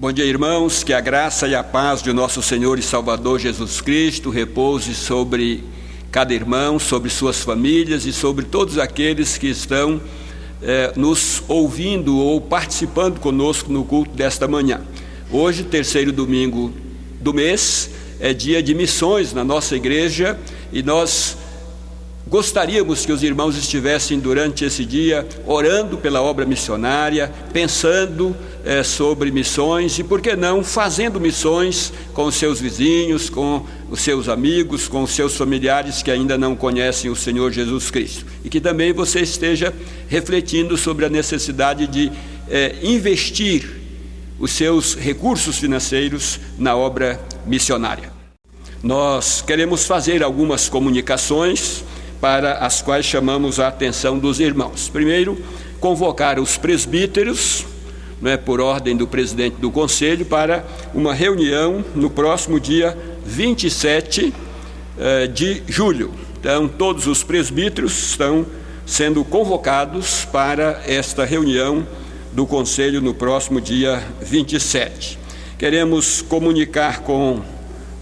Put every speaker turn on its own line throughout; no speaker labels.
Bom dia, irmãos, que a graça e a paz de nosso Senhor e Salvador Jesus Cristo repouse sobre cada irmão, sobre suas famílias e sobre todos aqueles que estão nos ouvindo ou participando conosco no culto desta manhã. Hoje, terceiro domingo do mês, é dia de missões na nossa igreja e nós gostaríamos que os irmãos estivessem durante esse dia orando pela obra missionária, pensando sobre missões e, por que não, fazendo missões com os seus vizinhos, com os seus amigos, com os seus familiares que ainda não conhecem o Senhor Jesus Cristo. E que também você esteja refletindo sobre a necessidade de investir os seus recursos financeiros na obra missionária. Nós queremos fazer algumas comunicações para as quais chamamos a atenção dos irmãos. Primeiro, convocar os presbíteros, por ordem do presidente do conselho, para uma reunião no próximo dia 27 de julho. Então, todos os presbíteros estão sendo convocados para esta reunião do conselho no próximo dia 27. Queremos comunicar com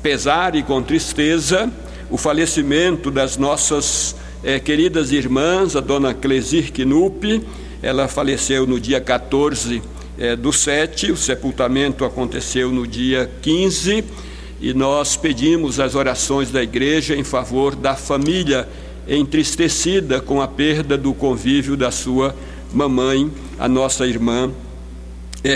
pesar e com tristeza o falecimento das nossas queridas irmãs, a dona Clesir Knupp. Ela faleceu no dia 14 do 7, o sepultamento aconteceu no dia 15, e nós pedimos as orações da igreja em favor da família entristecida com a perda do convívio da sua mamãe, a nossa irmã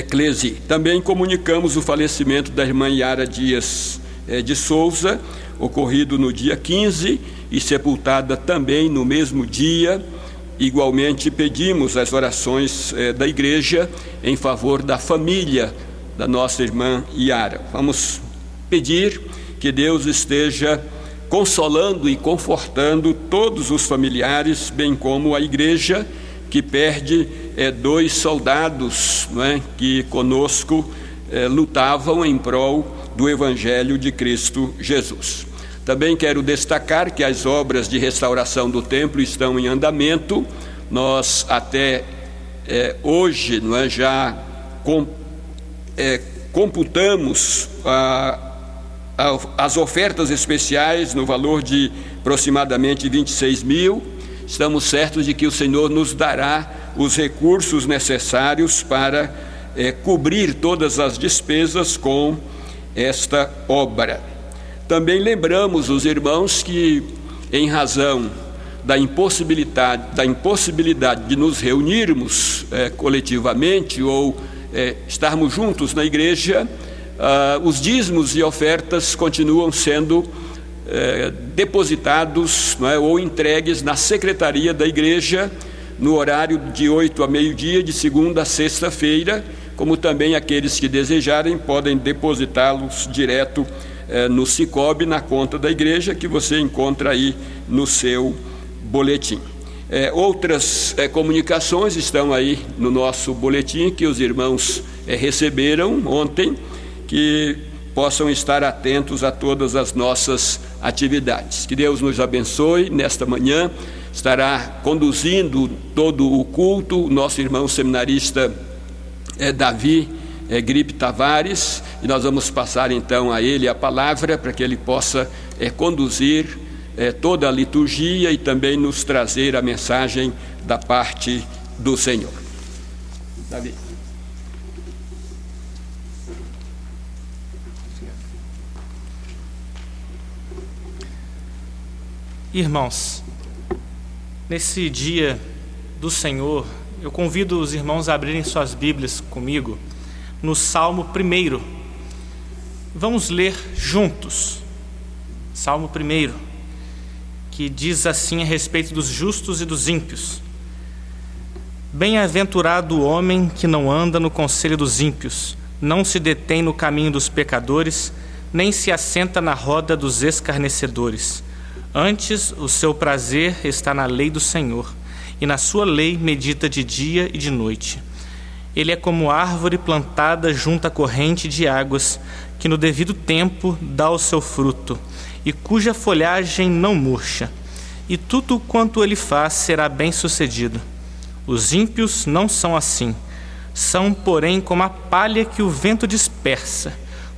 Clesir. Também comunicamos o falecimento da irmã Yara Dias de Souza, ocorrido no dia 15 e sepultada também no mesmo dia. Igualmente pedimos as orações da igreja em favor da família da nossa irmã Yara. Vamos pedir que Deus esteja consolando e confortando todos os familiares, bem como a igreja que perde 2 soldados, que conosco lutavam em prol do Evangelho de Cristo Jesus. Também quero destacar que as obras de restauração do templo estão em andamento. Nós até hoje já computamos as ofertas especiais no valor de aproximadamente 26 mil. Estamos certos de que o Senhor nos dará os recursos necessários para cobrir todas as despesas com esta obra. Também lembramos os irmãos que, em razão da impossibilidade de nos reunirmos coletivamente ou estarmos juntos na igreja, os dízimos e ofertas continuam sendo depositados ou entregues na secretaria da igreja no horário de 8 a meio-dia, de segunda a sexta-feira, como também aqueles que desejarem podem depositá-los direto no Sicob, na conta da igreja, que você encontra aí no seu boletim. Outras comunicações estão aí no nosso boletim que os irmãos receberam ontem, que possam estar atentos a todas as nossas atividades. Que Deus nos abençoe. Nesta manhã estará conduzindo todo o culto o nosso irmão seminarista Davi Gripe Tavares, e nós vamos passar então a ele a palavra para que ele possa conduzir toda a liturgia e também nos trazer a mensagem da parte do Senhor. Davi.
Irmãos, nesse dia do Senhor, eu convido os irmãos a abrirem suas Bíblias comigo no Salmo 1. Vamos ler juntos. Salmo 1, que diz assim a respeito dos justos e dos ímpios. Bem-aventurado o homem que não anda no conselho dos ímpios, não se detém no caminho dos pecadores, nem se assenta na roda dos escarnecedores. Antes, o seu prazer está na lei do Senhor, e na sua lei medita de dia e de noite. Ele é como árvore plantada junto à corrente de águas, que no devido tempo dá o seu fruto, e cuja folhagem não murcha, e tudo quanto ele faz será bem-sucedido. Os ímpios não são assim. São, porém, como a palha que o vento dispersa.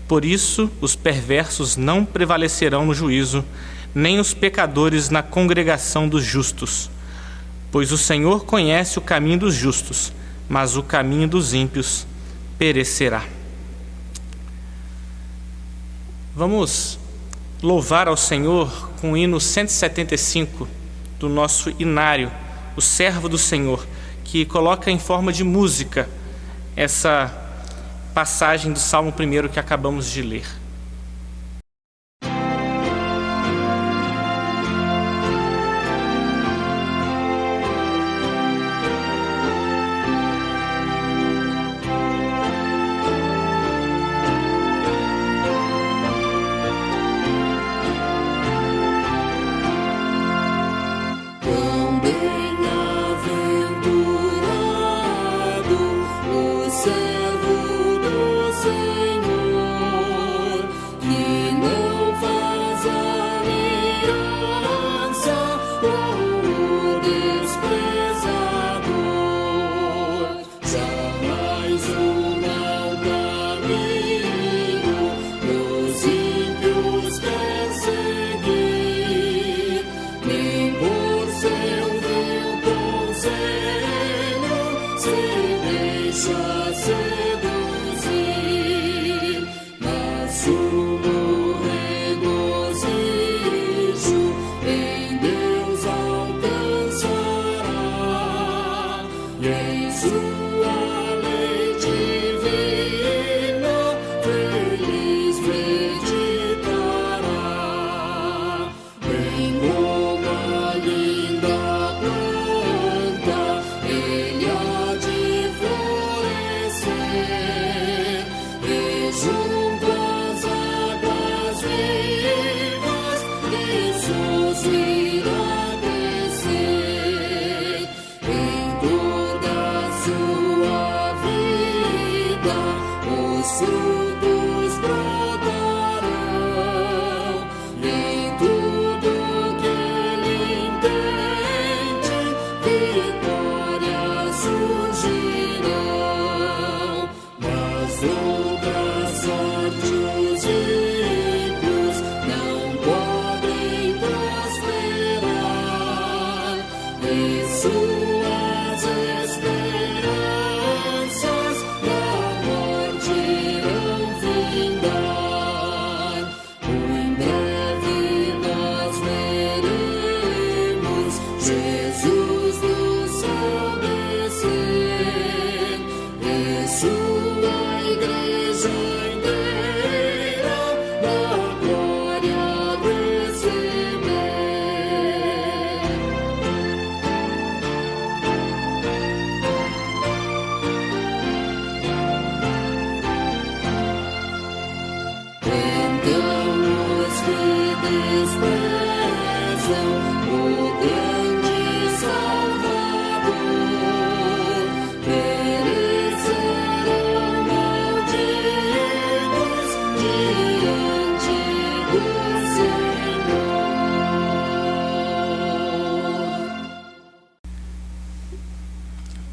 Por isso, os perversos não prevalecerão no juízo, nem os pecadores na congregação dos justos. Pois o Senhor conhece o caminho dos justos, mas o caminho dos ímpios perecerá. Vamos louvar ao Senhor com o hino 175 do nosso inário, o Servo do Senhor, que coloca em forma de música essa passagem do Salmo 1 que acabamos de ler.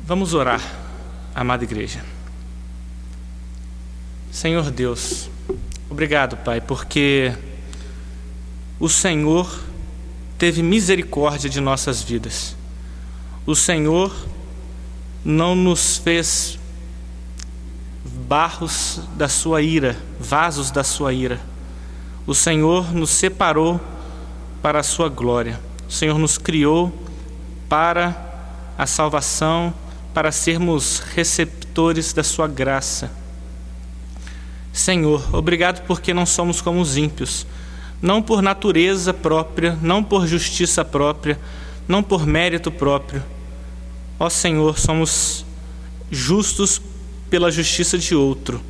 Vamos orar, amada igreja. Senhor Deus, obrigado, Pai, porque o Senhor teve misericórdia de nossas vidas. O Senhor não nos fez barros da sua ira, vasos da sua ira. O Senhor nos separou para a sua glória. O Senhor nos criou para a salvação, para sermos receptores da sua graça. Senhor, obrigado porque não somos como os ímpios, não por natureza própria, não por justiça própria, não por mérito próprio. Ó Senhor, somos justos pela justiça de outro,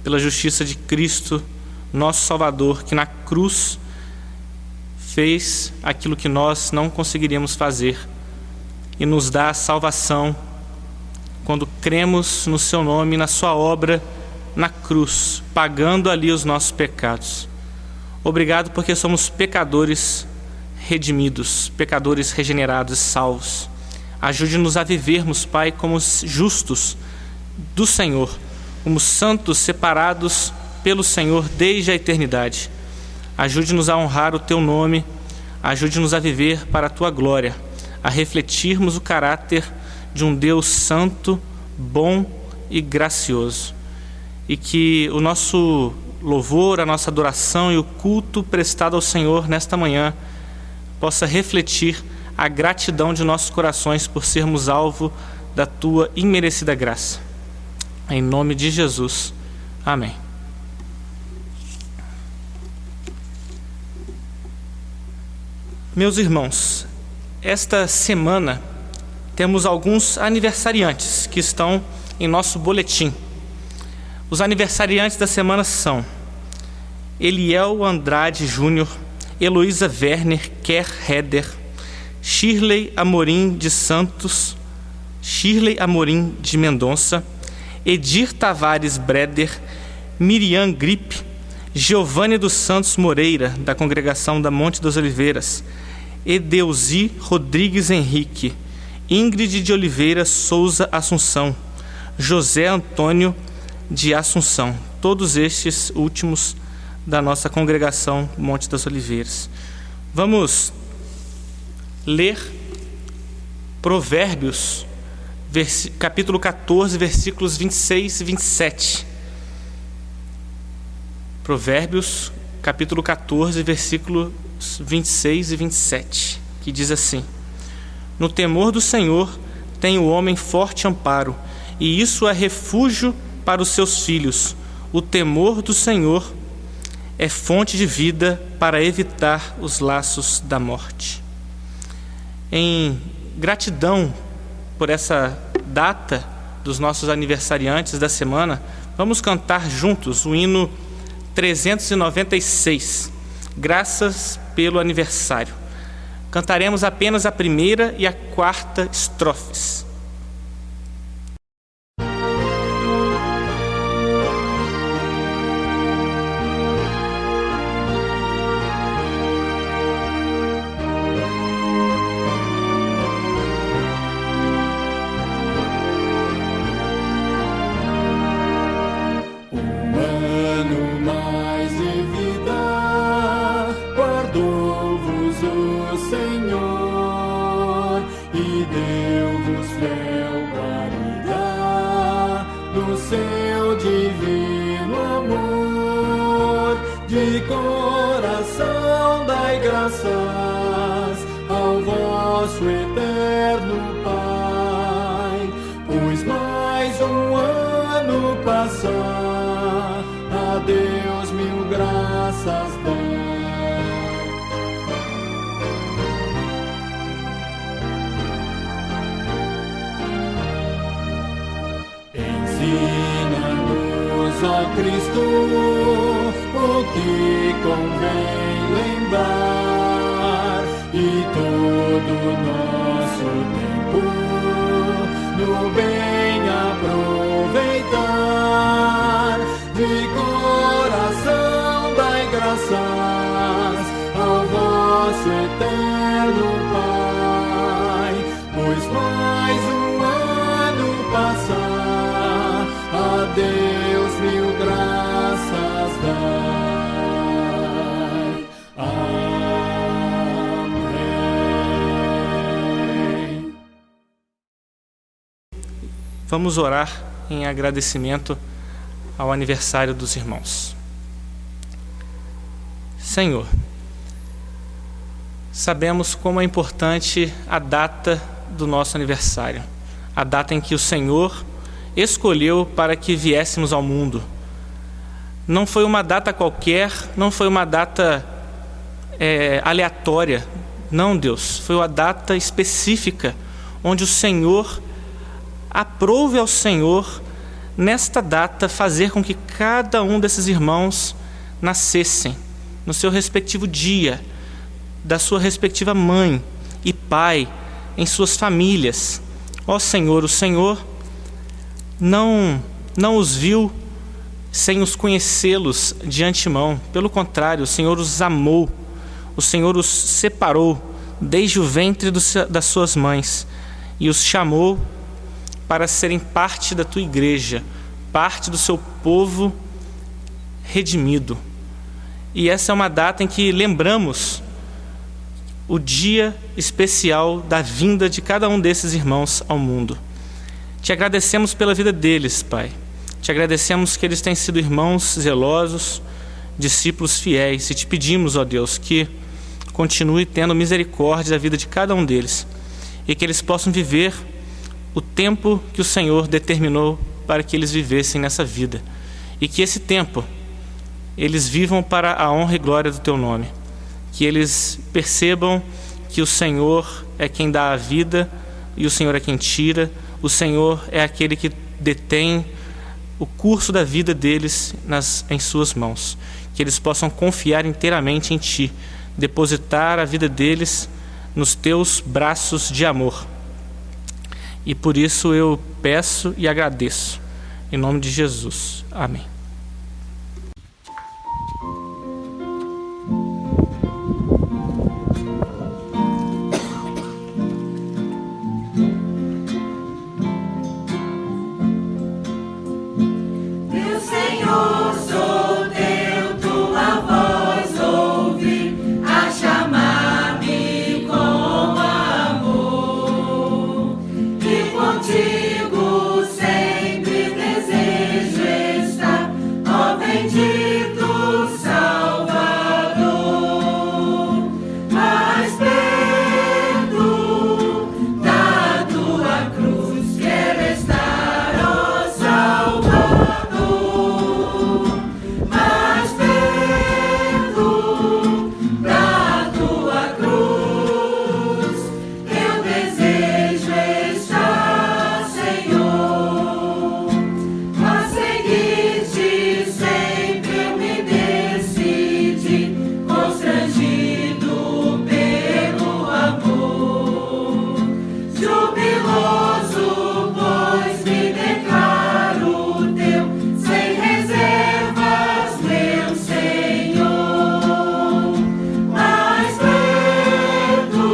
pela justiça de Cristo, nosso Salvador, que na cruz fez aquilo que nós não conseguiríamos fazer e nos dá a salvação quando cremos no seu nome, na sua obra na cruz, pagando ali os nossos pecados. Obrigado porque somos pecadores redimidos, pecadores regenerados e salvos. Ajude-nos a vivermos, Pai, como justos do Senhor, como santos separados pelo Senhor desde a eternidade. Ajude-nos a honrar o Teu nome, ajude-nos a viver para a Tua glória, a refletirmos o caráter de um Deus santo, bom e gracioso. E que o nosso louvor, a nossa adoração e o culto prestado ao Senhor nesta manhã possa refletir a gratidão de nossos corações por sermos alvo da Tua imerecida graça. Em nome de Jesus. Amém. Meus irmãos, esta semana temos alguns aniversariantes que estão em nosso boletim. Os aniversariantes da semana são Eliel Andrade Júnior, Heloísa Werner Kerr Heder, Shirley Amorim de Santos, Shirley Amorim de Mendonça, Edir Tavares Breder, Miriam Gripe, Giovanni dos Santos Moreira, da Congregação da Monte das Oliveiras, Edeuzi Rodrigues Henrique, Ingrid de Oliveira Souza Assunção, José Antônio de Assunção, todos estes últimos da nossa Congregação Monte das Oliveiras. Vamos ler Provérbios, capítulo 14, versículos 26 e 27. Provérbios, capítulo 14, versículos 26 e 27, que diz assim: No temor do Senhor tem o homem forte amparo, e isso é refúgio para os seus filhos. O temor do Senhor é fonte de vida para evitar os laços da morte. Em gratidão por essa data dos nossos aniversariantes da semana, vamos cantar juntos o hino 396, Graças pelo Aniversário. Cantaremos apenas a primeira e a quarta estrofes.
Ensina-nos, ó Cristo, o que convém lembrar, e todo o nosso tempo no bem aproveitar. De coração dai graças ao vosso eterno Pai, pois mais um ano passar, a Deus mil graças dai. Amém.
Vamos orar em agradecimento ao aniversário dos irmãos. Senhor, sabemos como é importante a data do nosso aniversário, a data em que o Senhor escolheu para que viéssemos ao mundo. Não foi uma data qualquer, não foi uma data aleatória. Não, Deus, foi uma data específica, onde o Senhor aprove ao Senhor, nesta data, fazer com que cada um desses irmãos nascessem no seu respectivo dia, da sua respectiva mãe e pai, em suas famílias. Ó Senhor, o Senhor não os viu sem os conhecê-los de antemão. Pelo contrário, o Senhor os amou, o Senhor os separou desde o ventre das suas mães e os chamou para serem parte da tua igreja, parte do seu povo redimido. E essa é uma data em que lembramos o dia especial da vinda de cada um desses irmãos ao mundo. Te agradecemos pela vida deles, Pai. Te agradecemos que eles têm sido irmãos zelosos, discípulos fiéis, e te pedimos, ó Deus, que continue tendo misericórdia da vida de cada um deles e que eles possam viver o tempo que o Senhor determinou para que eles vivessem nessa vida, e que esse tempo eles vivam para a honra e glória do teu nome, que eles percebam que o Senhor é quem dá a vida e o Senhor é quem tira, o Senhor é aquele que detém o curso da vida deles em suas mãos, que eles possam confiar inteiramente em Ti, depositar a vida deles nos Teus braços de amor. E por isso eu peço e agradeço, em nome de Jesus. Amém.
Contigo sempre desejo estar, ó bendito Salvador. Mais perto da tua cruz quero estar, ó Salvador. Mais perto da tua cruz eu desejo estar, Senhor. A seguir-te sempre eu me decidi, constrangido pelo amor. Jubiloso, pois me declaro teu, sem reservas, meu Senhor. Mais perto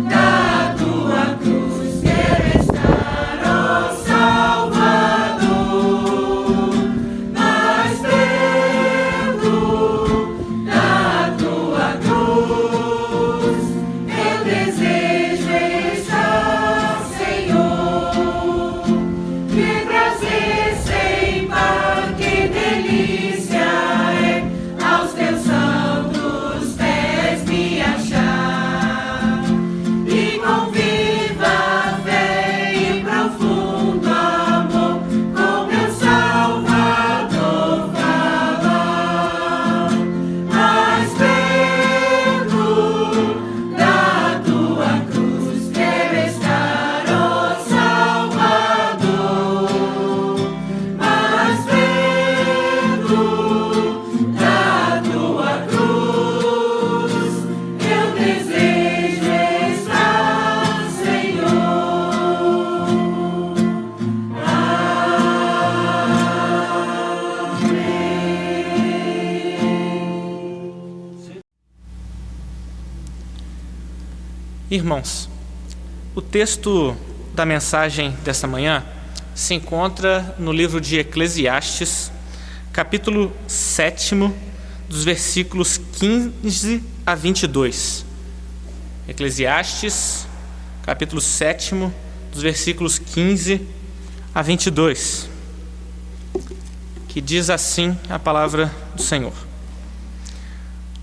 da tua cruz quero estar, ó Salvador. Mais perto da tua cruz eu desejo estar, Senhor. Que prazer sem par, que delícia é aos teus santos pés me achar. E com viva fé e profundo amor com meu Salvador falar. Mais perto da tua cruz quero estar, ó Salvador. Mais perto da tua cruz eu desejo estar, Senhor.
Irmãos, o texto da mensagem desta manhã se encontra no livro de Eclesiastes, capítulo 7, dos versículos 15 a 22. Eclesiastes, capítulo 7, dos versículos 15 a 22, que diz assim a palavra do Senhor: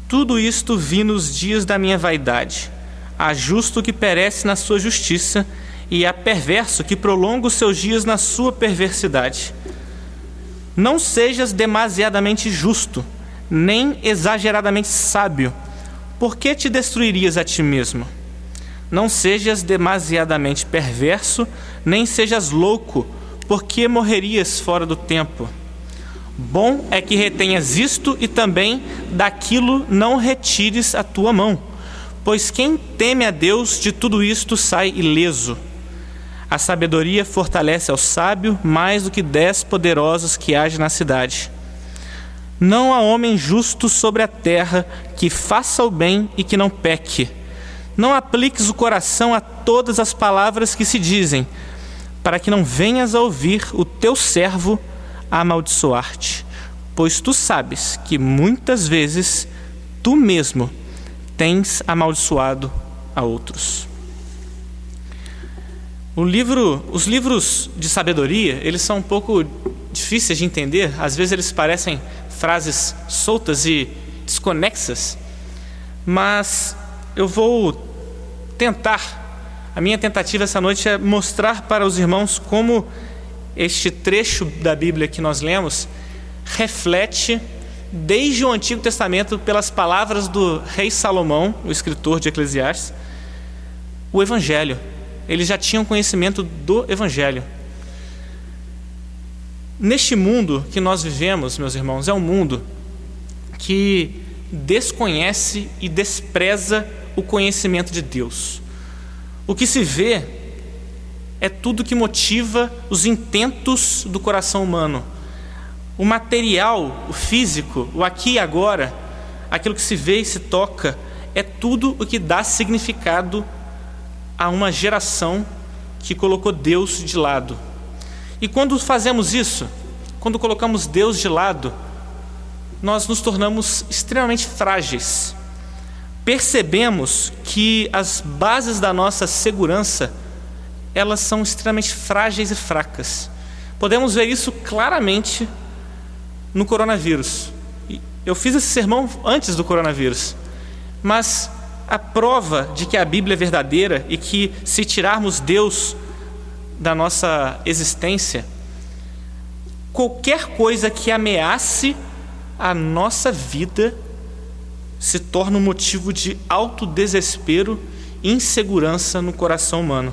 Tudo isto vi nos dias da minha vaidade. Há justo que perece na sua justiça, e há perverso que prolonga os seus dias na sua perversidade. Não sejas demasiadamente justo, nem exageradamente sábio. Por que te destruirias a ti mesmo? Não sejas demasiadamente perverso, nem sejas louco, porque morrerias fora do tempo. Bom é que retenhas isto, e também daquilo não retires a tua mão, pois quem teme a Deus de tudo isto sai ileso. A sabedoria fortalece ao sábio mais do que 10 poderosos que agem na cidade. Não há homem justo sobre a terra que faça o bem e que não peque. Não apliques o coração a todas as palavras que se dizem, para que não venhas a ouvir o teu servo amaldiçoar-te, pois tu sabes que muitas vezes tu mesmo tens amaldiçoado a outros. Os livros de sabedoria, eles são um pouco difíceis de entender. Às vezes eles parecem frases soltas e desconexas, mas eu vou tentar. A minha tentativa essa noite é mostrar para os irmãos como este trecho da Bíblia que nós lemos reflete, desde o Antigo Testamento, pelas palavras do rei Salomão, o escritor de Eclesiastes, o Evangelho. Eles já tinham conhecimento do Evangelho. Neste mundo que nós vivemos, meus irmãos, é um mundo que desconhece e despreza o conhecimento de Deus. O que se vê é tudo que motiva os intentos do coração humano. O material, o físico, o aqui e agora, aquilo que se vê e se toca, é tudo o que dá significado a uma geração que colocou Deus de lado. E quando fazemos isso, quando colocamos Deus de lado, nós nos tornamos extremamente frágeis. Percebemos que as bases da nossa segurança, elas são extremamente frágeis e fracas. Podemos ver isso claramente no coronavírus. Eu fiz esse sermão antes do coronavírus, mas a prova de que a Bíblia é verdadeira e que, se tirarmos Deus da nossa existência, qualquer coisa que ameace a nossa vida se torna um motivo de autodesespero e insegurança no coração humano,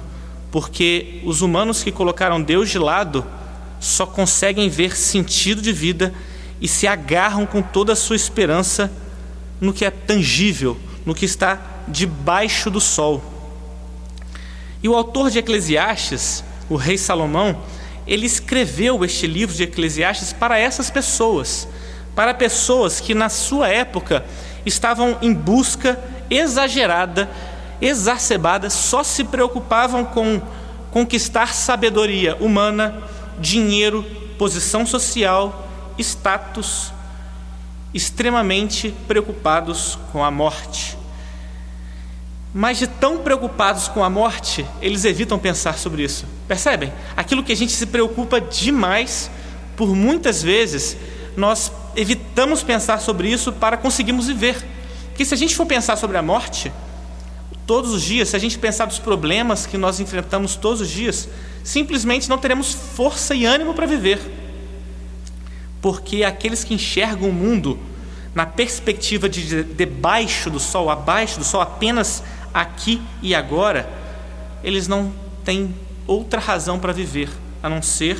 porque os humanos que colocaram Deus de lado só conseguem ver sentido de vida e se agarram com toda a sua esperança no que é tangível, no que está debaixo do sol. E o autor de Eclesiastes, o rei Salomão, ele escreveu este livro de Eclesiastes para essas pessoas, para pessoas que na sua época estavam em busca exagerada, exacerbada, só se preocupavam com conquistar sabedoria humana, dinheiro, posição social, status, extremamente preocupados com a morte. Mas de tão preocupados com a morte, eles evitam pensar sobre isso. Percebem? Aquilo que a gente se preocupa demais, por muitas vezes, nós evitamos pensar sobre isso para conseguirmos viver. Porque se a gente for pensar sobre a morte, todos os dias, se a gente pensar dos problemas que nós enfrentamos todos os dias, simplesmente não teremos força e ânimo para viver. Porque aqueles que enxergam o mundo na perspectiva de debaixo do sol, abaixo do sol, apenas aqui e agora, eles não têm outra razão para viver, a não ser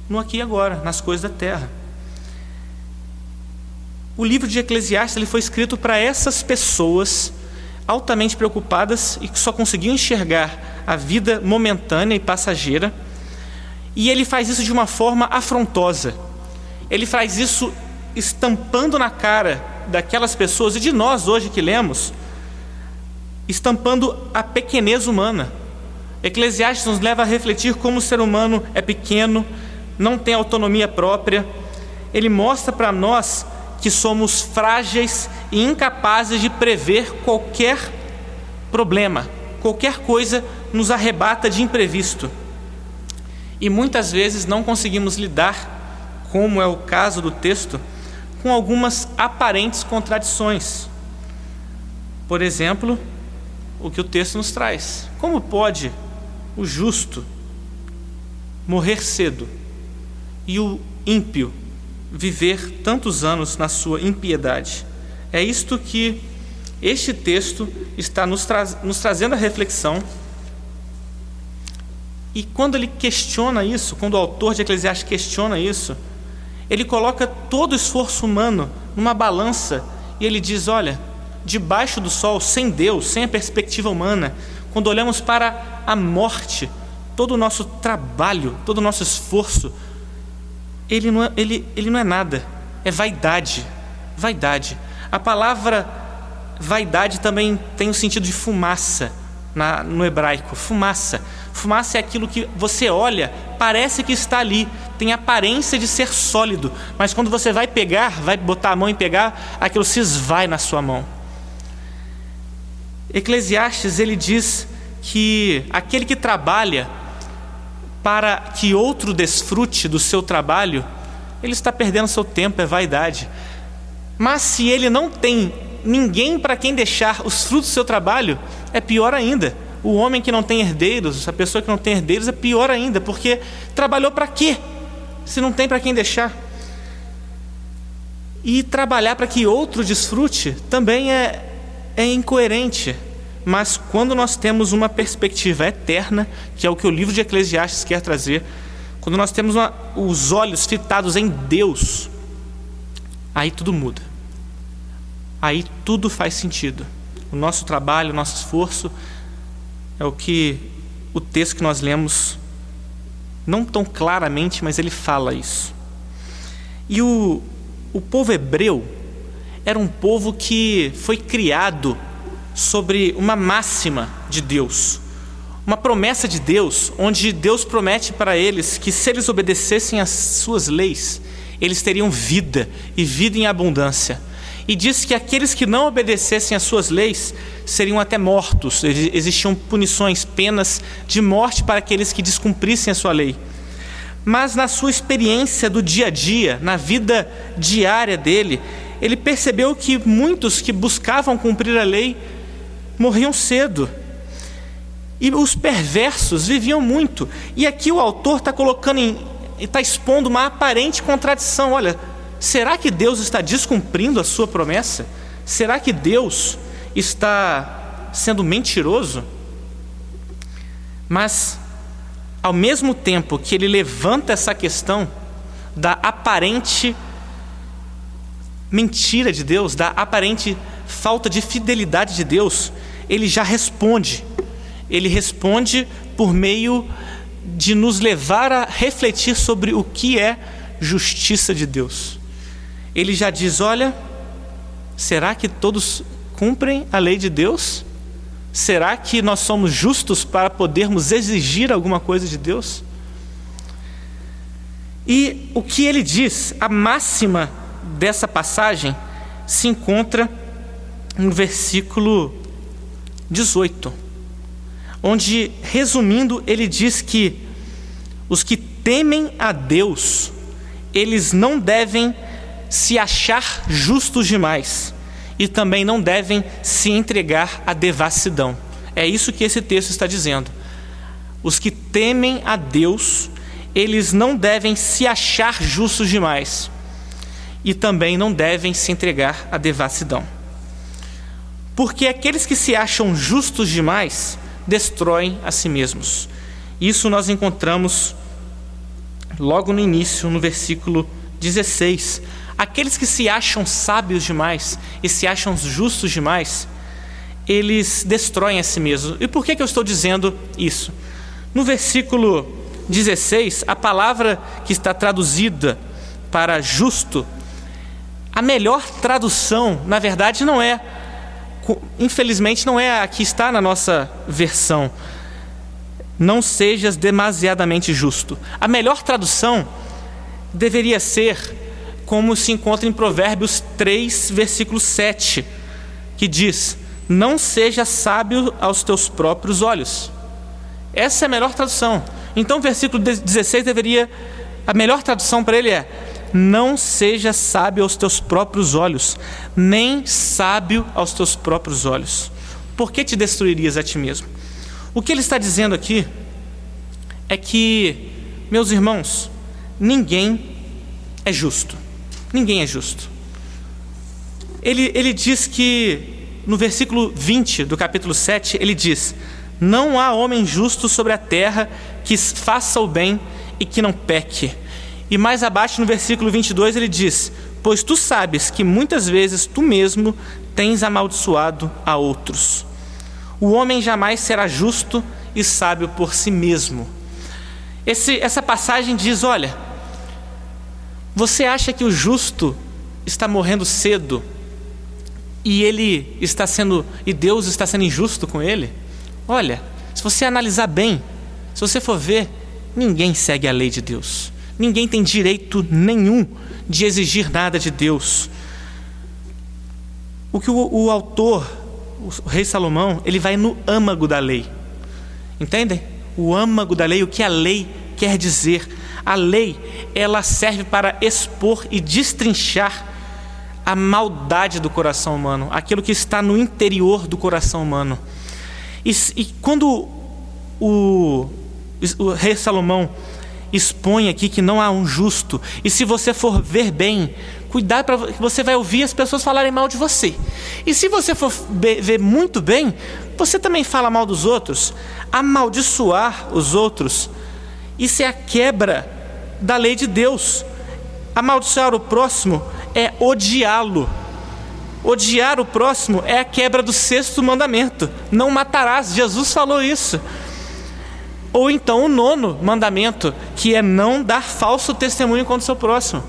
no aqui e agora, nas coisas da terra. O livro de Eclesiastes ele foi escrito para essas pessoas altamente preocupadas e que só conseguiam enxergar a vida momentânea e passageira, e ele faz isso de uma forma afrontosa. Ele faz isso estampando na cara daquelas pessoas e de nós hoje que lemos, estampando a pequenez humana. Eclesiastes nos leva a refletir como o ser humano é pequeno, não tem autonomia própria. Ele mostra para nós que somos frágeis e incapazes de prever qualquer problema, qualquer coisa nos arrebata de imprevisto. E muitas vezes não conseguimos lidar, como é o caso do texto, com algumas aparentes contradições. Por exemplo, o que o texto nos traz. Como pode o justo morrer cedo e o ímpio viver tantos anos na sua impiedade? É isto que este texto está nos trazendo a reflexão. E quando ele questiona isso, quando o autor de Eclesiastes questiona isso, ele coloca todo o esforço humano numa balança e ele diz: olha, debaixo do sol, sem Deus, sem a perspectiva humana, quando olhamos para a morte, todo o nosso trabalho, todo o nosso esforço, ele não é nada, é vaidade. Vaidade. A palavra vaidade também tem o sentido de fumaça, no hebraico, fumaça. Fumaça é aquilo que você olha, parece que está ali, tem aparência de ser sólido, mas quando você vai pegar, vai botar a mão e pegar, aquilo se esvai na sua mão. Eclesiastes, ele diz que aquele que trabalha para que outro desfrute do seu trabalho, ele está perdendo seu tempo, é vaidade. Mas se ele não tem ninguém para quem deixar os frutos do seu trabalho, é pior ainda. O homem que não tem herdeiros, a pessoa que não tem herdeiros, é pior ainda, porque trabalhou para quê? Se não tem para quem deixar. E trabalhar para que outro desfrute também é incoerente. Mas quando nós temos uma perspectiva eterna, que é o que o livro de Eclesiastes quer trazer, quando nós temos os olhos fitados em Deus, aí tudo muda. Aí tudo faz sentido. O nosso trabalho, o nosso esforço é o que o texto que nós lemos, não tão claramente, mas ele fala isso. E o povo hebreu era um povo que foi criado sobre uma máxima de Deus, uma promessa de Deus, onde Deus promete para eles que se eles obedecessem às suas leis, eles teriam vida e vida em abundância. E diz que aqueles que não obedecessem às suas leis seriam até mortos. Existiam punições, penas de morte para aqueles que descumprissem a sua lei. Mas na sua experiência do dia a dia, na vida diária dele, ele percebeu que muitos que buscavam cumprir a lei morriam cedo. E os perversos viviam muito. E aqui o autor está expondo uma aparente contradição. Olha, será que Deus está descumprindo a sua promessa? Será que Deus está sendo mentiroso? Mas, ao mesmo tempo que ele levanta essa questão da aparente mentira de Deus, da aparente falta de fidelidade de Deus, ele já responde. Ele responde por meio de nos levar a refletir sobre o que é justiça de Deus. Ele já diz: olha, será que todos cumprem a lei de Deus? Será que nós somos justos para podermos exigir alguma coisa de Deus? E o que ele diz, a máxima dessa passagem, se encontra no versículo 18, onde, resumindo, ele diz que os que temem a Deus, eles não devem se achar justos demais e também não devem se entregar à devassidão. É isso que esse texto está dizendo. Os que temem a Deus, eles não devem se achar justos demais e também não devem se entregar à devassidão. Porque aqueles que se acham justos demais destroem a si mesmos. Isso nós encontramos logo no início, no versículo 16. Aqueles que se acham sábios demais e se acham justos demais, eles destroem a si mesmos. E por que eu estou dizendo isso? No versículo 16, a palavra que está traduzida para justo, a melhor tradução, na verdade, não é, infelizmente, não é a que está na nossa versão. Não sejas demasiadamente justo. A melhor tradução deveria ser como se encontra em Provérbios 3, versículo 7, que diz: não seja sábio aos teus próprios olhos. Essa é a melhor tradução. Então o versículo 16 a melhor tradução para ele é: não seja sábio aos teus próprios olhos, nem sábio aos teus próprios olhos. Por que te destruirias a ti mesmo? O que ele está dizendo aqui é que, meus irmãos, ninguém é justo. Ninguém é justo. Ele diz que, no versículo 20 do capítulo 7, ele diz: não há homem justo sobre a terra que faça o bem e que não peque. E mais abaixo, no versículo 22, ele diz: pois tu sabes que muitas vezes tu mesmo tens amaldiçoado a outros. O homem jamais será justo e sábio por si mesmo. Essa passagem diz: olha, você acha que o justo está morrendo cedo e Deus está sendo injusto com ele? Olha, se você analisar bem, se você for ver, ninguém segue a lei de Deus. Ninguém tem direito nenhum de exigir nada de Deus. O que o autor, o rei Salomão, ele vai no âmago da lei. Entendem? O âmago da lei, o que a lei quer dizer. A lei, ela serve para expor e destrinchar a maldade do coração humano, aquilo que está no interior do coração humano. E quando o rei Salomão expõe aqui que não há um justo, e se você for ver bem, cuidado, para você vai ouvir as pessoas falarem mal de você. E se você for ver muito bem, você também fala mal dos outros. Amaldiçoar os outros, isso é a quebra da lei de Deus. Amaldiçoar o próximo é odiá-lo. Odiar o próximo é a quebra do 6º mandamento. Não matarás, Jesus falou isso. Ou então o 9º mandamento, que é não dar falso testemunho contra o seu próximo.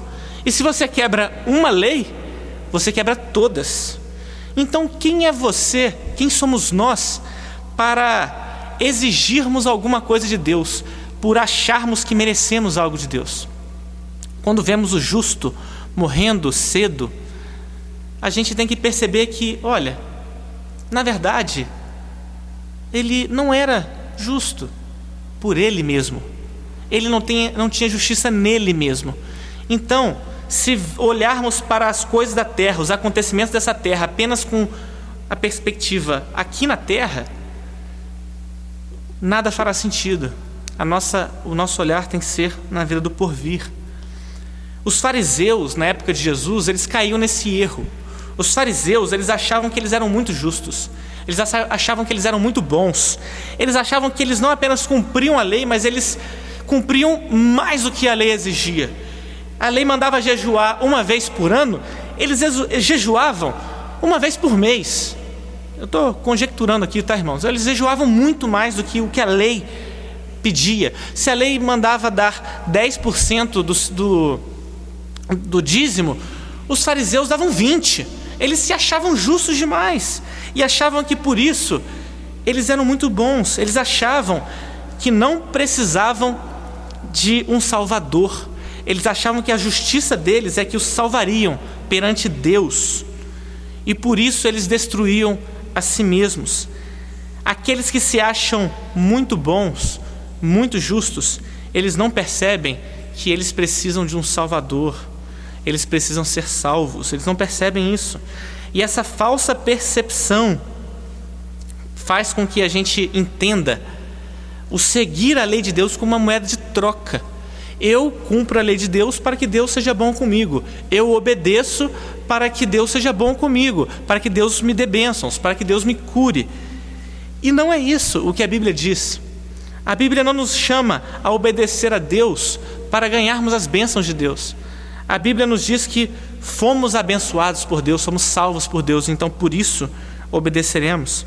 E se você quebra uma lei, você quebra todas. Então quem é você, quem somos nós para exigirmos alguma coisa de Deus, por acharmos que merecemos algo de Deus? Quando vemos o justo morrendo cedo, a gente tem que perceber que, olha, na verdade, ele não era justo por ele mesmo. Ele não tinha justiça nele mesmo. Então, se olharmos para as coisas da terra, os acontecimentos dessa terra, apenas com a perspectiva aqui na terra, nada fará sentido. O nosso olhar tem que ser na vida do porvir. Os fariseus, na época de Jesus, eles caíam nesse erro. Os fariseus, eles achavam que eles eram muito justos. Eles achavam que eles eram muito bons. Eles achavam que eles não apenas cumpriam a lei, mas eles cumpriam mais do que a lei exigia. A lei mandava jejuar uma vez por ano, eles jejuavam uma vez por mês. Eu estou conjecturando aqui, tá, irmãos? Eles jejuavam muito mais do que o que a lei pedia. Se a lei mandava dar 10% do dízimo, os fariseus davam 20%. Eles se achavam justos demais e achavam que por isso eles eram muito bons. Eles achavam que não precisavam de um salvador. Eles achavam que a justiça deles é que os salvariam perante Deus, e por isso eles destruíam a si mesmos. Aqueles que se acham muito bons, muito justos, eles não percebem que eles precisam de um salvador. Eles precisam ser salvos, eles não percebem isso. E essa falsa percepção faz com que a gente entenda o seguir a lei de Deus como uma moeda de troca. Eu cumpro a lei de Deus para que Deus seja bom comigo. Eu obedeço para que Deus seja bom comigo, para que Deus me dê bênçãos, para que Deus me cure. E não é isso o que a Bíblia diz. A Bíblia não nos chama a obedecer a Deus para ganharmos as bênçãos de Deus. A Bíblia nos diz que fomos abençoados por Deus, somos salvos por Deus, então por isso obedeceremos.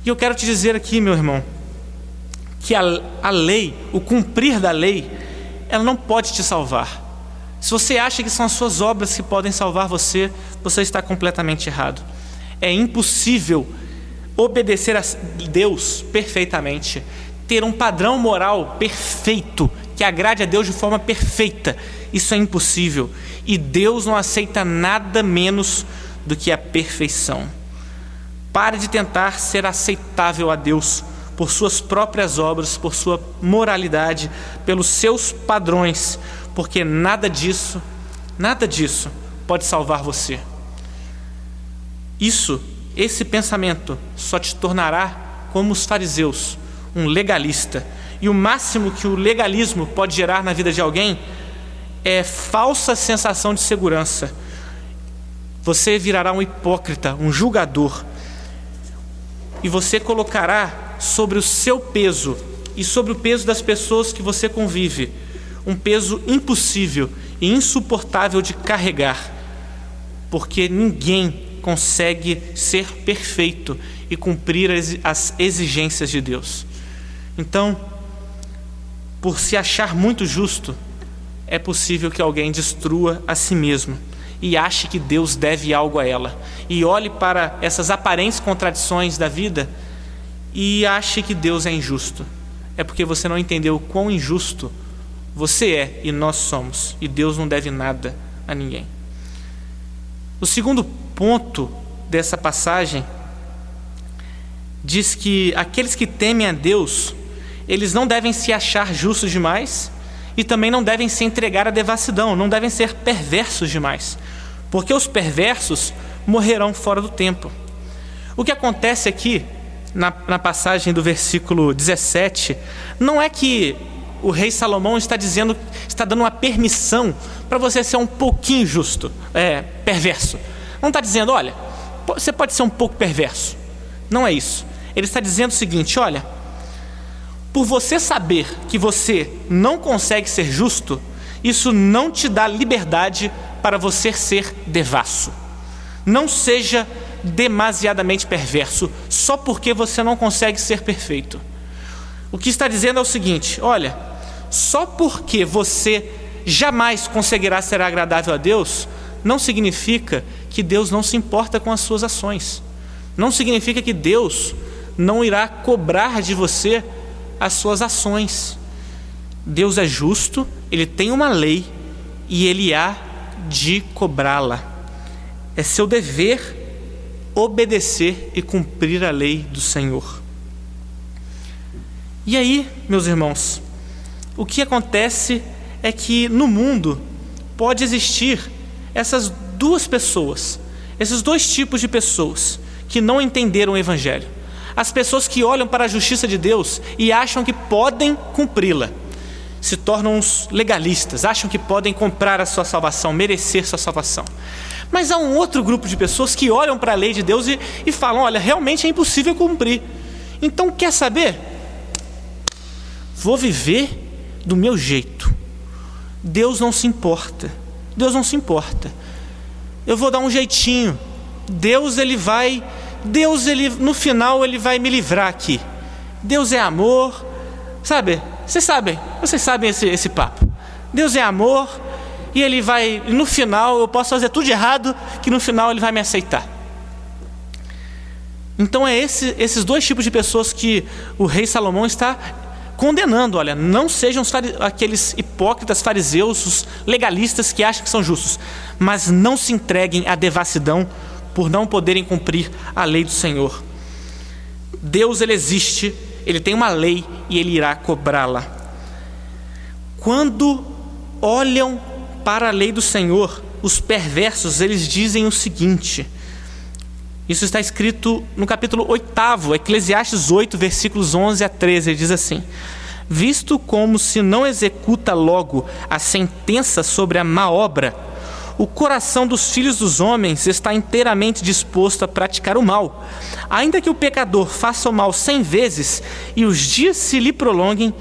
E eu quero te dizer aqui, meu irmão, que a lei, o cumprir da lei, ela não pode te salvar. Se você acha que são as suas obras que podem salvar você, você está completamente errado. É impossível obedecer a Deus perfeitamente, ter um padrão moral perfeito, que agrade a Deus de forma perfeita. Isso é impossível. E Deus não aceita nada menos do que a perfeição. Pare de tentar ser aceitável a Deus por suas próprias obras, por sua moralidade, pelos seus padrões, porque nada disso pode salvar você. Esse pensamento só te tornará como os fariseus, um legalista. E o máximo que o legalismo pode gerar na vida de alguém é falsa sensação de segurança. Você virará um hipócrita, um julgador, e você colocará sobre o seu peso e sobre o peso das pessoas que você convive um peso impossível e insuportável de carregar, porque ninguém consegue ser perfeito e cumprir as exigências de Deus. Então, por se achar muito justo, é possível que alguém destrua a si mesmo e ache que Deus deve algo a ela, e olhe para essas aparentes contradições da vida e ache que Deus é injusto. É porque você não entendeu o quão injusto você é e nós somos. E Deus não deve nada a ninguém. O segundo ponto dessa passagem diz que aqueles que temem a Deus, eles não devem se achar justos demais e também não devem se entregar à devassidão, não devem ser perversos demais, porque os perversos morrerão fora do tempo. O que acontece aqui, na passagem do versículo 17, não é que o rei Salomão está dando uma permissão para você ser um pouquinho justo, perverso. Não está dizendo, olha, você pode ser um pouco perverso. Não é isso. Ele está dizendo o seguinte, olha, por você saber que você não consegue ser justo, isso não te dá liberdade para você ser devasso. Não seja demasiadamente perverso só porque você não consegue ser perfeito. O que está dizendo é o seguinte, olha, só porque você jamais conseguirá ser agradável a Deus, não significa que Deus não se importa com as suas ações. Não significa que Deus não irá cobrar de você as suas ações. Deus é justo, Ele tem uma lei e Ele há de cobrá-la. É seu dever obedecer e cumprir a lei do Senhor. E aí, meus irmãos, o que acontece é que no mundo pode existir essas duas pessoas, esses dois tipos de pessoas que não entenderam o Evangelho. As pessoas que olham para a justiça de Deus e acham que podem cumpri-la, se tornam uns legalistas, acham que podem comprar a sua salvação, merecer sua salvação. Mas há um outro grupo de pessoas que olham para a lei de Deus e falam, olha, realmente é impossível cumprir. Então, quer saber? Vou viver do meu jeito. Deus não se importa. Deus não se importa. Eu vou dar um jeitinho. Deus, no final, Ele vai me livrar aqui. Deus é amor. Sabe? Vocês sabem esse papo. Deus é amor e Ele vai, no final, eu posso fazer tudo de errado, que no final Ele vai me aceitar. Então é esses dois tipos de pessoas que o rei Salomão está condenando. Olha, não sejam aqueles hipócritas fariseus, os legalistas que acham que são justos, mas não se entreguem à devassidão por não poderem cumprir a lei do Senhor. Deus, Ele existe, Ele tem uma lei e Ele irá cobrá-la. Quando olham para a lei do Senhor, os perversos, eles dizem o seguinte, isso está escrito no capítulo 8, Eclesiastes 8, versículos 11 a 13, ele diz assim: visto como se não executa logo a sentença sobre a má obra, o coração dos filhos dos homens está inteiramente disposto a praticar o mal. Ainda que o pecador faça o mal 100 vezes e os dias se lhe prolonguem,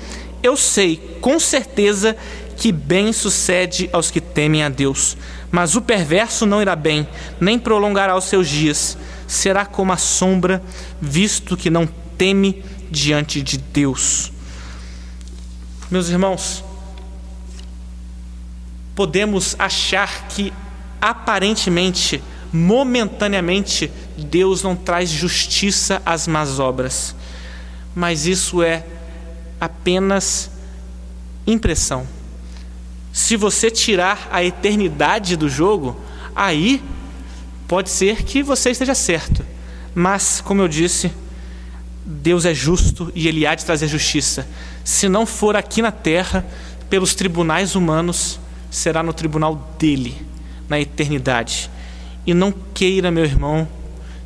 eu sei com certeza que bem sucede aos que temem a Deus. Mas o perverso não irá bem, nem prolongará os seus dias. Será como a sombra, visto que não teme diante de Deus. Meus irmãos, podemos achar que aparentemente, momentaneamente, Deus não traz justiça às más obras, mas isso é apenas impressão. Se você tirar a eternidade do jogo, aí pode ser que você esteja certo, mas, como eu disse, Deus é justo e Ele há de trazer justiça. Se não for aqui na terra, pelos tribunais humanos, será no tribunal dele, na eternidade. E não queira, meu irmão,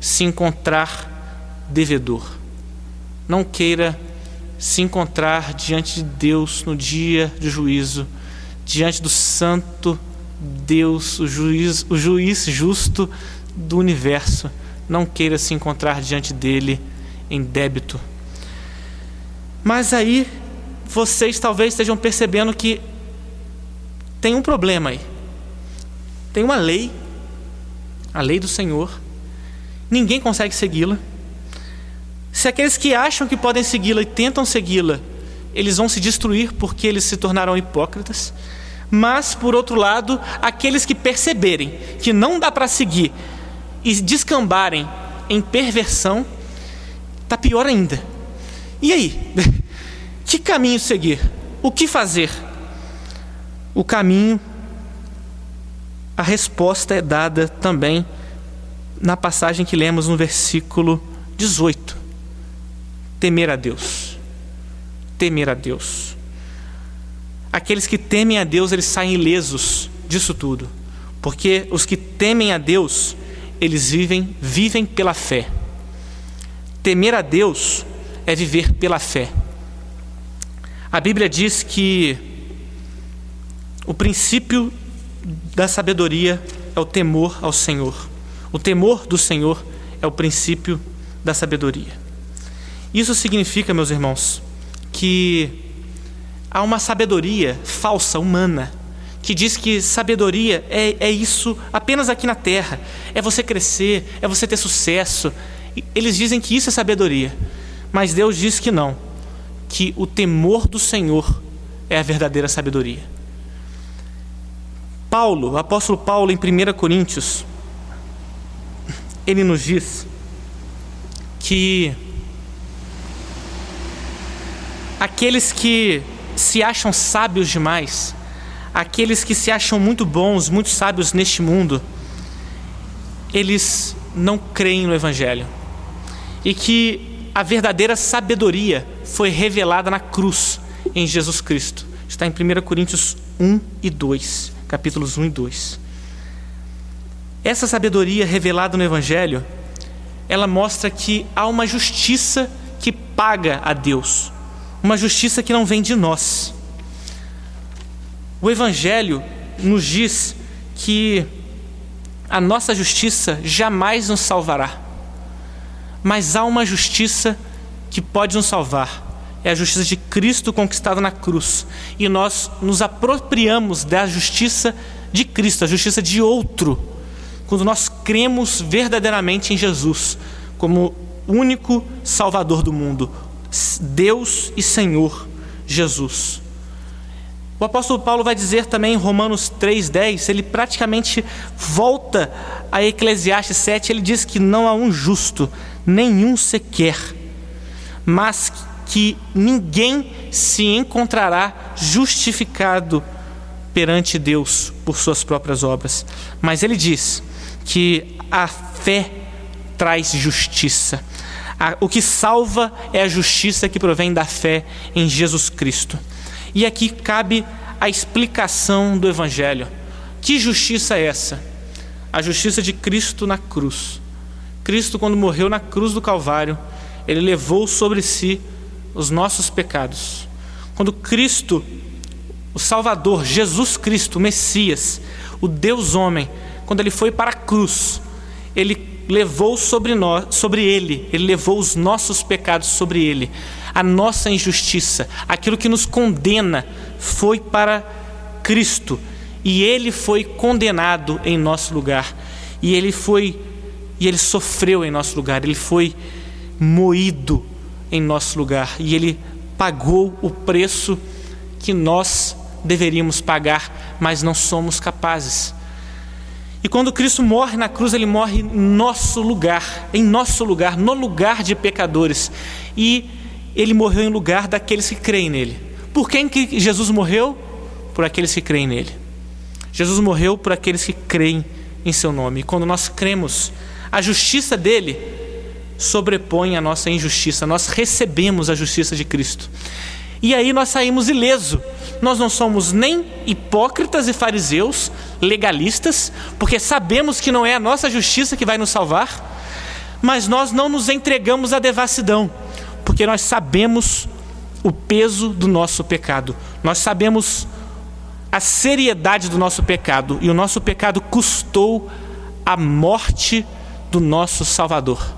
se encontrar devedor. Não queira se encontrar diante de Deus no dia de juízo, diante do santo Deus, o juiz justo do universo. Não queira se encontrar diante dele em débito. Mas aí, vocês talvez estejam percebendo que tem um problema aí. Tem uma lei, a lei do Senhor. Ninguém consegue segui-la. Se aqueles que acham que podem segui-la e tentam segui-la, eles vão se destruir porque eles se tornarão hipócritas. Mas, por outro lado, aqueles que perceberem que não dá para seguir e descambarem em perversão, está pior ainda. E aí? Que caminho seguir? O que fazer? O caminho, a resposta é dada também na passagem que lemos no versículo 18. Temer a Deus. Temer a Deus. Aqueles que temem a Deus, eles saem ilesos disso tudo. Porque os que temem a Deus, eles vivem pela fé. Temer a Deus é viver pela fé. A Bíblia diz que o princípio da sabedoria é o temor ao Senhor. O temor do Senhor é o princípio da sabedoria. Isso significa, meus irmãos, que há uma sabedoria falsa, humana, que diz que sabedoria é isso apenas aqui na terra. É você crescer, é você ter sucesso. Eles dizem que isso é sabedoria. Mas Deus diz que não. Que o temor do Senhor é a verdadeira sabedoria. Paulo, o apóstolo Paulo, em 1 Coríntios, ele nos diz que aqueles que se acham sábios demais, aqueles que se acham muito bons, muito sábios neste mundo, eles não creem no Evangelho. E que a verdadeira sabedoria foi revelada na cruz, em Jesus Cristo. Está em 1 Coríntios 1 e 2, capítulos 1 e 2. Essa sabedoria revelada no Evangelho, ela mostra que há uma justiça que paga a Deus, uma justiça que não vem de nós. O Evangelho nos diz que a nossa justiça jamais nos salvará, mas há uma justiça que pode nos salvar. É a justiça de Cristo conquistada na cruz. E nós nos apropriamos da justiça de Cristo, a justiça de outro, quando nós cremos verdadeiramente em Jesus como único Salvador do mundo, Deus e Senhor Jesus. O apóstolo Paulo vai dizer também em Romanos 3,10, ele praticamente volta a Eclesiastes 7, ele diz que não há um justo, nenhum sequer, mas que ninguém se encontrará justificado perante Deus por suas próprias obras. Mas ele diz que a fé traz justiça. O que salva é a justiça que provém da fé em Jesus Cristo. E aqui cabe a explicação do Evangelho. Que justiça é essa? A justiça de Cristo na cruz. Cristo, quando morreu na cruz do Calvário, ele levou sobre si os nossos pecados. Quando Cristo, o Salvador, Jesus Cristo, o Messias, o Deus homem, quando ele foi para a cruz, ele levou sobre ele levou os nossos pecados sobre ele. A nossa injustiça, aquilo que nos condena, foi para Cristo, e ele foi condenado em nosso lugar, e ele sofreu em nosso lugar, ele foi moído em nosso lugar, e ele pagou o preço que nós deveríamos pagar, mas não somos capazes. E quando Cristo morre na cruz, ele morre em nosso lugar, no lugar de pecadores, e ele morreu em lugar daqueles que creem nele. Por quem que Jesus morreu? Por aqueles que creem nele. Jesus morreu por aqueles que creem em seu nome. E quando nós cremos, a justiça dele sobrepõe a nossa injustiça. Nós recebemos a justiça de Cristo. E aí nós saímos ilesos. Nós não somos nem hipócritas e fariseus, legalistas, porque sabemos que não é a nossa justiça que vai nos salvar, mas nós não nos entregamos à devassidão, porque nós sabemos o peso do nosso pecado. Nós sabemos a seriedade do nosso pecado, e o nosso pecado custou a morte do nosso Salvador,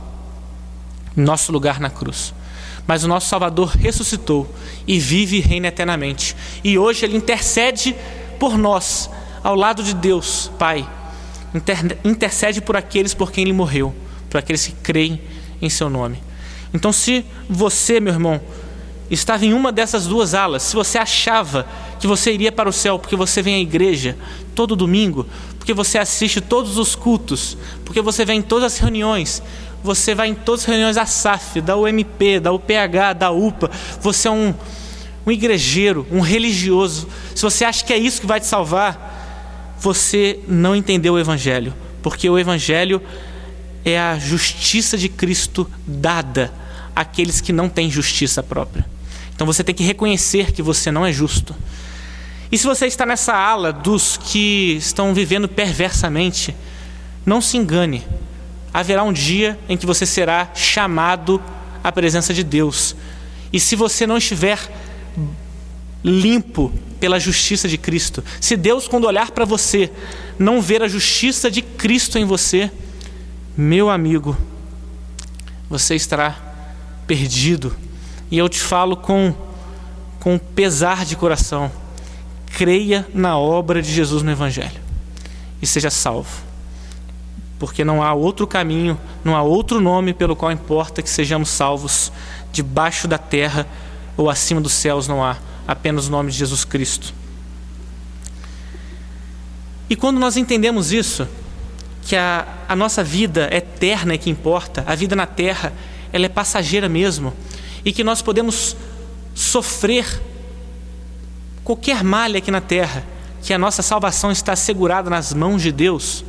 nosso lugar na cruz. Mas o nosso Salvador ressuscitou e vive e reina eternamente. E hoje ele intercede por nós, ao lado de Deus, Pai. Intercede por aqueles por quem ele morreu, por aqueles que creem em seu nome. Então, se você, meu irmão, estava em uma dessas duas alas, se você achava que você iria para o céu porque você vem à igreja todo domingo, porque você assiste todos os cultos, porque você vem em todas as reuniões, você vai em todas as reuniões da SAF, da UMP, da UPH, da UPA, você é um igrejeiro, um religioso, se você acha que é isso que vai te salvar, você não entendeu o Evangelho, porque o Evangelho é a justiça de Cristo dada àqueles que não têm justiça própria. Então você tem que reconhecer que você não é justo. E se você está nessa ala dos que estão vivendo perversamente, não se engane. Haverá um dia em que você será chamado à presença de Deus. E se você não estiver limpo pela justiça de Cristo, se Deus, quando olhar para você, não ver a justiça de Cristo em você, meu amigo, você estará perdido. E eu te falo com pesar de coração: creia na obra de Jesus no Evangelho e seja salvo, porque não há outro caminho, não há outro nome pelo qual importa que sejamos salvos. Debaixo da terra ou acima dos céus não há, apenas o nome de Jesus Cristo. E quando nós entendemos isso, que a nossa vida eterna é que importa, a vida na terra ela é passageira mesmo, e que nós podemos sofrer qualquer malha aqui na terra, que a nossa salvação está assegurada nas mãos de Deus,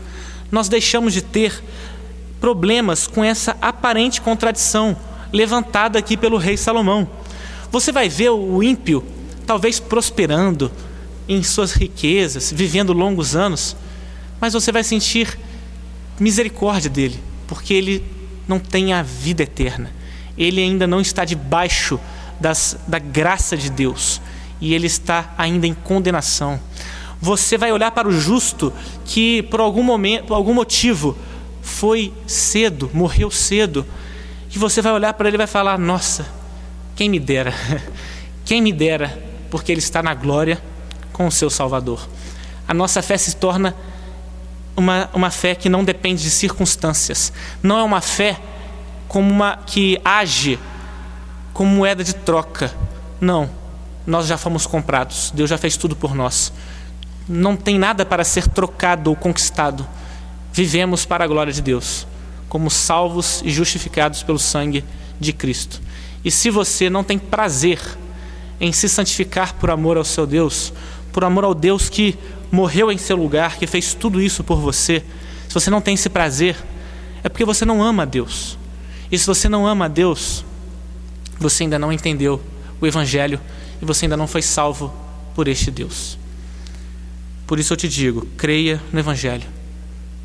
nós deixamos de ter problemas com essa aparente contradição levantada aqui pelo rei Salomão. Você vai ver o ímpio talvez prosperando em suas riquezas, vivendo longos anos, mas você vai sentir misericórdia dele, porque ele não tem a vida eterna. Ele ainda não está debaixo da graça de Deus, e ele está ainda em condenação. Você vai olhar para o justo que por algum momento, por algum motivo foi cedo, morreu cedo, e você vai olhar para ele e vai falar: nossa, quem me dera, quem me dera, porque ele está na glória com o seu Salvador. A nossa fé se torna uma fé que não depende de circunstâncias, não é uma fé como uma que age como moeda de troca. Não, nós já fomos comprados, Deus já fez tudo por nós, não tem nada para ser trocado ou conquistado. Vivemos para a glória de Deus, como salvos e justificados pelo sangue de Cristo. E se você não tem prazer em se santificar por amor ao seu Deus, por amor ao Deus que morreu em seu lugar, que fez tudo isso por você, se você não tem esse prazer, é porque você não ama a Deus. E se você não ama a Deus, você ainda não entendeu o Evangelho e você ainda não foi salvo por este Deus. Por isso eu te digo, creia no Evangelho,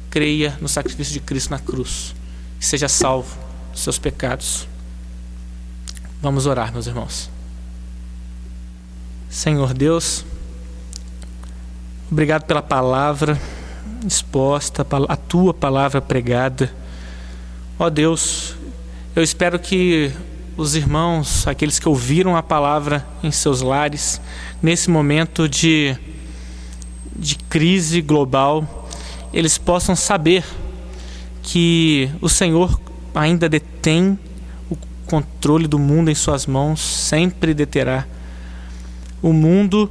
creia no sacrifício de Cristo na cruz e seja salvo dos seus pecados. Vamos orar, meus irmãos. Senhor Deus, obrigado pela palavra exposta, a tua palavra pregada. Ó Deus, eu espero que os irmãos, aqueles que ouviram a palavra em seus lares, nesse momento de crise global, eles possam saber que o Senhor ainda detém o controle do mundo em suas mãos, sempre deterá. O mundo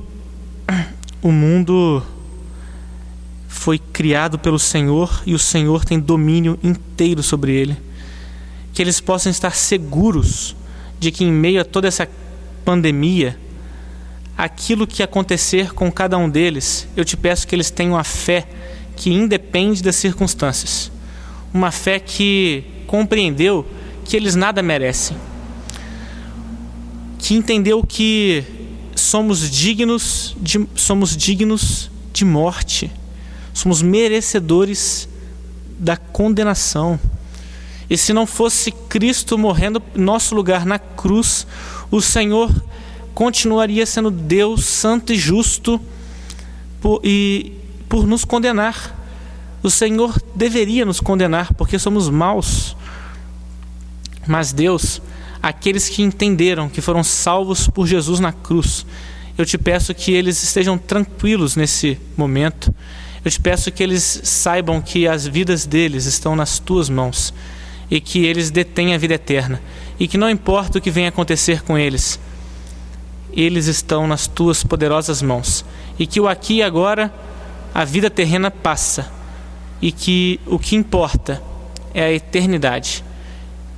foi criado pelo Senhor e o Senhor tem domínio inteiro sobre ele. Que eles possam estar seguros de que em meio a toda essa pandemia, aquilo que acontecer com cada um deles, eu te peço que eles tenham a fé que independe das circunstâncias. Uma fé que compreendeu que eles nada merecem. Que entendeu que somos dignos de morte. Somos merecedores da condenação. E se não fosse Cristo morrendo em nosso lugar na cruz, o Senhor continuaria sendo Deus santo e justo por nos condenar. O Senhor deveria nos condenar porque somos maus. Mas Deus, aqueles que entenderam que foram salvos por Jesus na cruz, eu te peço que eles estejam tranquilos nesse momento. Eu te peço que eles saibam que as vidas deles estão nas tuas mãos e que eles detêm a vida eterna e que não importa o que venha acontecer com eles, eles estão nas tuas poderosas mãos e que o aqui e agora, a vida terrena passa e que o que importa é a eternidade.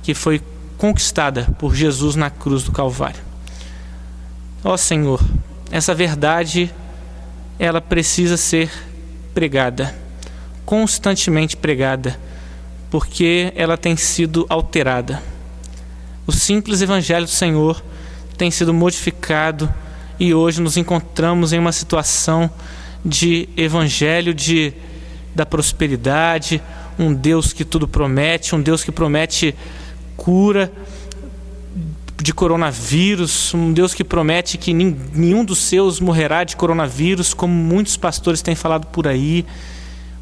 que foi conquistada por Jesus na cruz do Calvário. Ó Senhor, essa verdade, ela precisa ser pregada, constantemente pregada, porque ela tem sido alterada. O simples Evangelho do Senhor tem sido modificado e hoje nos encontramos em uma situação de Evangelho da prosperidade, um Deus que tudo promete, um Deus que promete cura de coronavírus, um Deus que promete que nenhum dos seus morrerá de coronavírus, como muitos pastores têm falado por aí.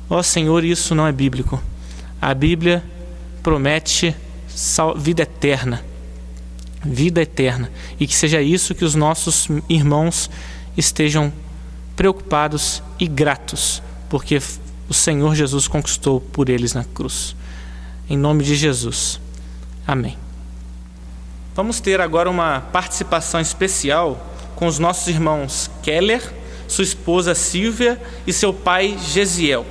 Ó Senhor, isso não é bíblico. A Bíblia promete vida eterna, e que seja isso que os nossos irmãos estejam preocupados e gratos, porque o Senhor Jesus conquistou por eles na cruz. Em nome de Jesus. Amém. Vamos ter agora uma participação especial com os nossos irmãos Keller, sua esposa Silvia e seu pai Gesiel.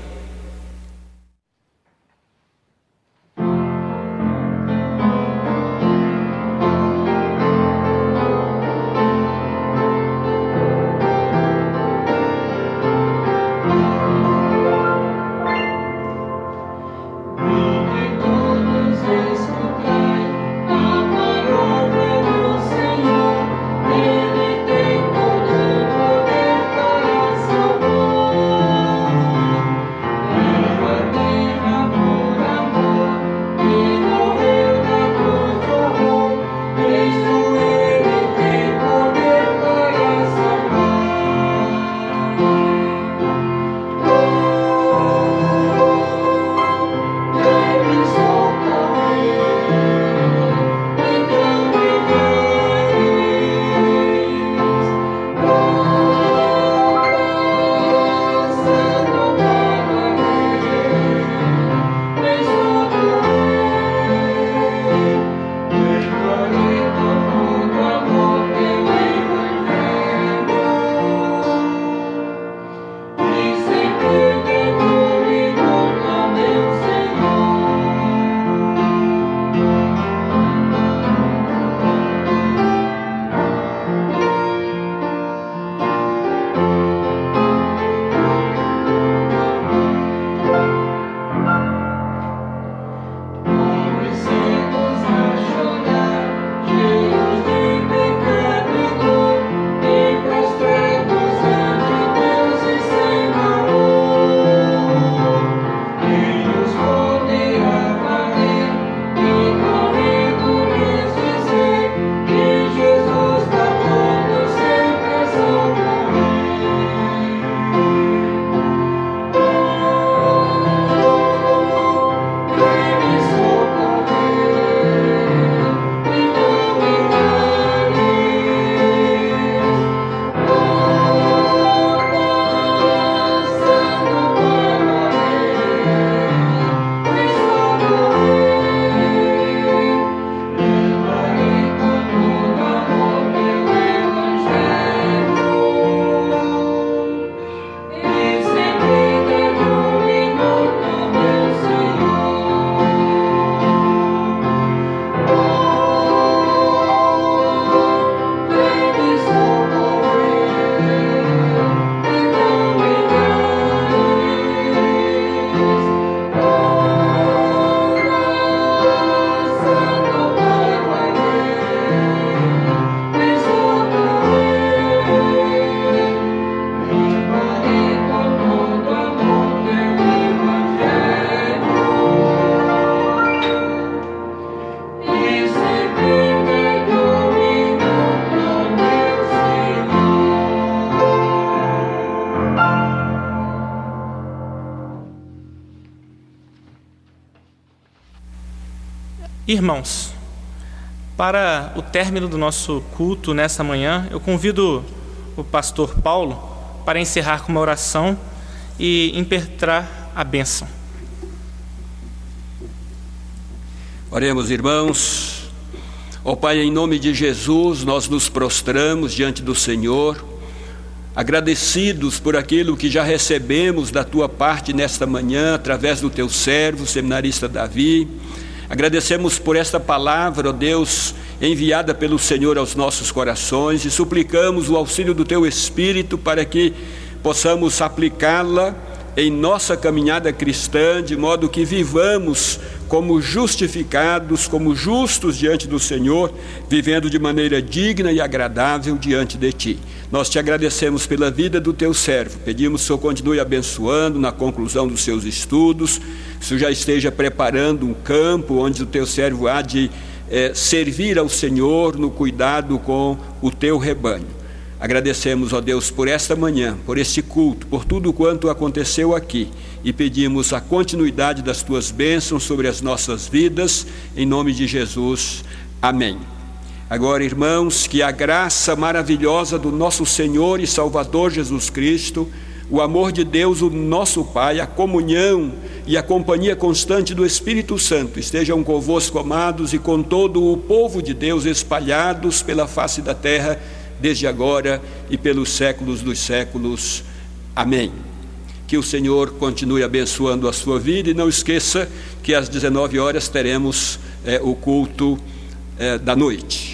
Irmãos, para o término do nosso culto nessa manhã, eu convido o pastor Paulo para encerrar com uma oração e impetrar a bênção.
Oremos, irmãos. Ó Pai, em nome de Jesus, nós nos prostramos diante do Senhor, agradecidos por aquilo que já recebemos da Tua parte nesta manhã, através do Teu servo, seminarista Davi, Agradecemos por esta palavra, ó Deus, enviada pelo Senhor aos nossos corações, e suplicamos o auxílio do Teu Espírito para que possamos aplicá-la em nossa caminhada cristã, de modo que vivamos como justificados, como justos diante do Senhor, vivendo de maneira digna e agradável diante de Ti. Nós Te agradecemos pela vida do Teu servo, pedimos que o Senhor continue abençoando na conclusão dos seus estudos, que o Senhor já esteja preparando um campo onde o Teu servo há de servir ao Senhor no cuidado com o Teu rebanho. Agradecemos, ó Deus, por esta manhã, por este culto, por tudo quanto aconteceu aqui, e pedimos a continuidade das Tuas bênçãos sobre as nossas vidas, em nome de Jesus. Amém. Agora, irmãos, que a graça maravilhosa do nosso Senhor e Salvador Jesus Cristo, o amor de Deus, o nosso Pai, a comunhão e a companhia constante do Espírito Santo estejam convosco, amados, e com todo o povo de Deus espalhados pela face da terra, desde agora e pelos séculos dos séculos. Amém. Que o Senhor continue abençoando a sua vida, e não esqueça que às 19 horas teremos o culto da noite.